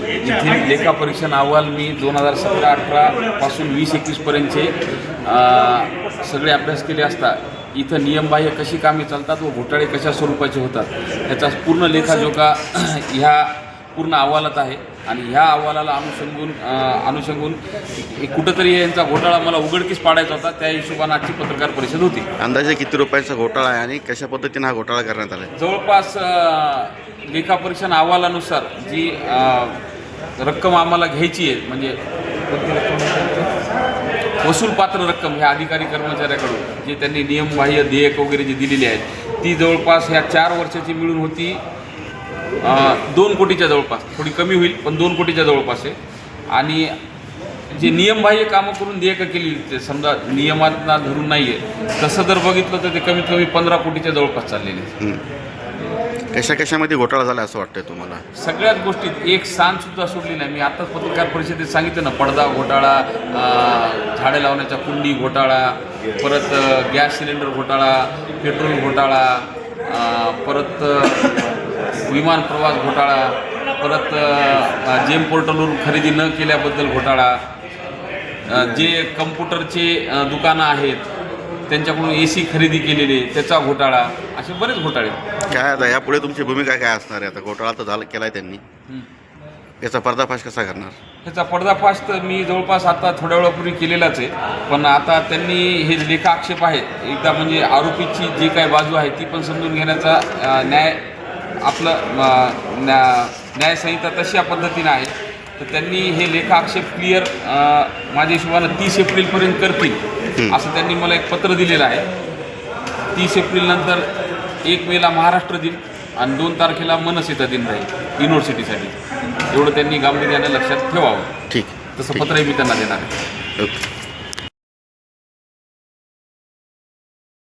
येथील लेखापरीक्षण अहवाल मी 2017-18 पासून 20-21 पर्यंतचे सगळे अभ्यास केले असता इथं नियमबाह्य कशी कामे चालतात व घोटाळे कशा स्वरूपाचे होतात याचा पूर्ण लेखाजोखा ह्या पूर्ण अहवालात आहे. आणि ह्या अहवालाला अनुषंगून कुठंतरी यांचा घोटाळा मला उघडकीस पाडायचा होता, त्या हिशोबाने आजची पत्रकार परिषद होती. अंदाजे किती रुपयाचा घोटाळा आहे आणि कशा पद्धतीने हा घोटाळा करण्यात आला आहे? जवळपास लेखापरीक्षण अहवालानुसार जी रक्कम आम्हाला घ्यायची आहे, म्हणजे वसूलपात्र रक्कम ह्या अधिकारी कर्मचाऱ्याकडून जे त्यांनी नियमबाह्य देयक वगैरे जे दिलेली आहेत ती जवळपास ह्या 4 वर्षाची मिळून होती 2 कोटीच्या जवळपास. थोडी कमी होईल पण 2 कोटीच्या जवळपास आहे. आणि जे नियमबाह्य कामं करून देयकं केली ते समजा नियमांना धरून नाही आहे तसं जर बघितलं तर ते कमीत कमी 15 कोटीच्या जवळपास चाललेले. कशामध्ये घोटाळा झाला असं वाटतंय तुम्हाला? सगळ्याच गोष्टीत एक सानसुद्धा सोडली नाही. मी आत्ताच पत्रकार परिषदेत सांगितलं ना, पडदा घोटाळा, झाडे लावण्याच्या कुंडी घोटाळा, परत गॅस सिलेंडर घोटाळा, पेट्रोल घोटाळा, परत विमान प्रवास घोटाळा, परत जेम पोर्टलवरून खरेदी न केल्याबद्दल घोटाळा, जे कम्प्युटरचे दुकानं आहेत त्यांच्याकडून AC खरेदी केलेले त्याचा घोटाळा, असे बरेच घोटाळे. काय आता यापुढे तुमची भूमिका काय असणार आहे? आता घोटाळा तर झाला केला आहे त्यांनी, याचा पर्दाफाश कसा करणार? ह्याचा पर्दाफाश तर मी जवळपास आता थोड्या वेळापूर्वी केलेलाच आहे. पण आता त्यांनी हे लेखाआक्षेप आहेत एकदा म्हणजे आरोपीची जी काही बाजू आहे ती पण समजून घेण्याचा न्यायसंहिता तशा पद्धतीनं आहे. तर त्यांनी हे लेखाआक्षेप क्लिअर माझ्या हिशोबानं 30 एप्रिलपर्यंत करतील असं त्यांनी मला एक पत्र दिलेलं आहे. 30 एप्रिलनंतर 1 मेला महाराष्ट्र दिन आणि 2 तारखेला मनसेचा दिन राहील युनिव्हर्सिटीसाठी. एवढं त्यांनी गांभीर्याने लक्षात ठेवावं. ठीक, तसं पत्रही मी त्यांना देणार आहे. ओके.